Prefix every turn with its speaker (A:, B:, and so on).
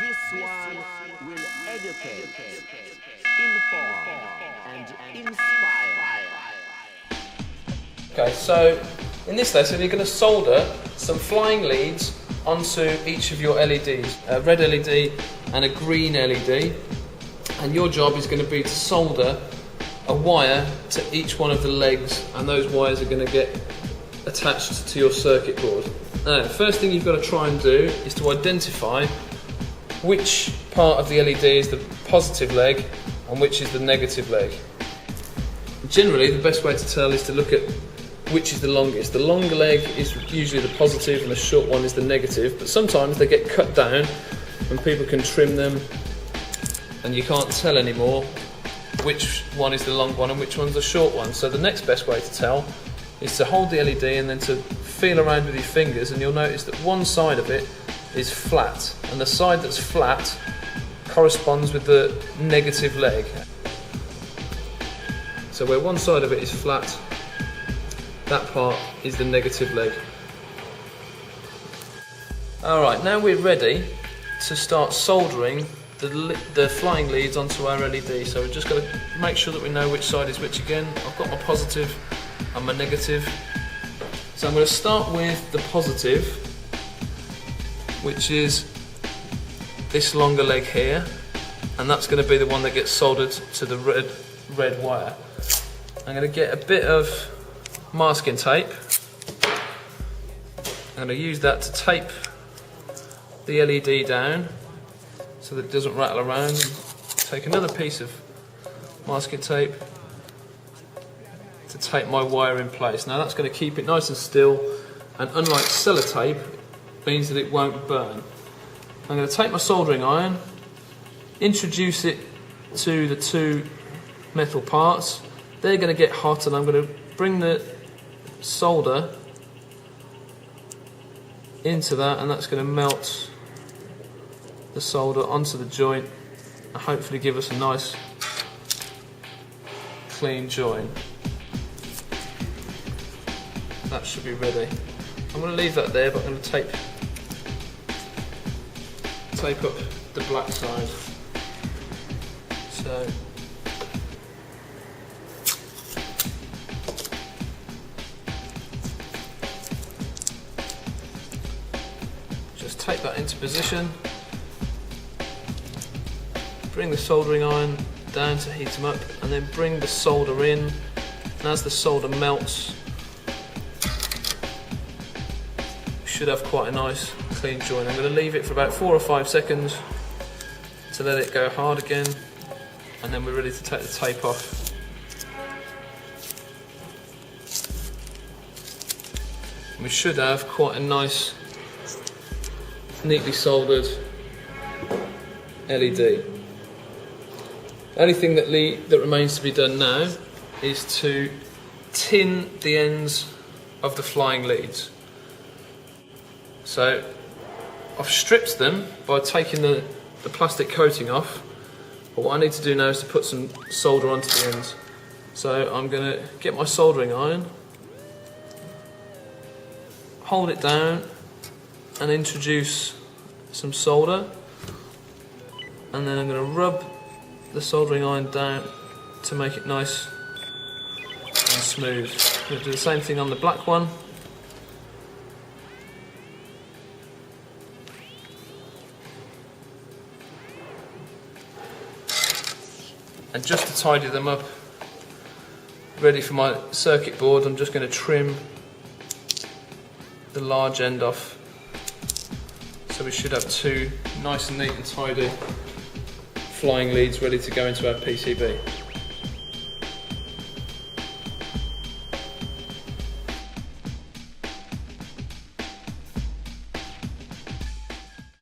A: This one will educate, inform, and inspire.
B: Okay, so in this lesson you're going to solder some flying leads onto each of your LEDs, a red LED and a green LED, and your job is going to be to solder a wire to each one of the legs, and those wires are going to get attached to your circuit board. Now, the first thing you've got to try and do is to identify which part of the LED is the positive leg and which is the negative leg. Generally, the best way to tell is to look at which is the longest. The longer leg is usually the positive and the short one is the negative, but sometimes they get cut down and people can trim them and you can't tell anymore which one is the long one and which one's the short one. So the next best way to tell is to hold the LED and then to feel around with your fingers, and you'll notice that one side of it is flat, and the side that's flat corresponds with the negative leg. So where one side of it is flat, that part is the negative leg. Alright, now we're ready to start soldering the flying leads onto our LED. So we've just got to make sure that we know which side is which again. I've got my positive and my negative. So I'm going to start with the positive, which is this longer leg here, and that's going to be the one that gets soldered to the red wire. I'm going to get a bit of masking tape. I'm going to use that to tape the LED down so that it doesn't rattle around. Take another piece of masking tape to tape my wire in place. Now that's going to keep it nice and still, and unlike sellotape, means that it won't burn. I'm going to take my soldering iron, introduce it to the two metal parts. They're going to get hot, and I'm going to bring the solder into that, and that's going to melt the solder onto the joint and hopefully give us a nice clean joint. That should be ready. I'm going to leave that there, but I'm going to tape up the black side. So just tape that into position. Bring the soldering iron down to heat them up, and then bring the solder in. And as the solder melts, we should have quite a nice clean joint. I'm going to leave it for about 4 or 5 seconds to let it go hard again, and then we're ready to take the tape off. We should have quite a nice, neatly soldered LED. The only thing that remains to be done now is to tin the ends of the flying leads. So I've stripped them by taking the plastic coating off, but what I need to do now is to put some solder onto the ends. So I'm going to get my soldering iron, hold it down and introduce some solder, and then I'm going to rub the soldering iron down to make it nice and smooth. I'm going to do the same thing on the black one. And just to tidy them up, ready for my circuit board, I'm just going to trim the large end off. So we should have two nice and neat and tidy flying leads ready to go into our PCB.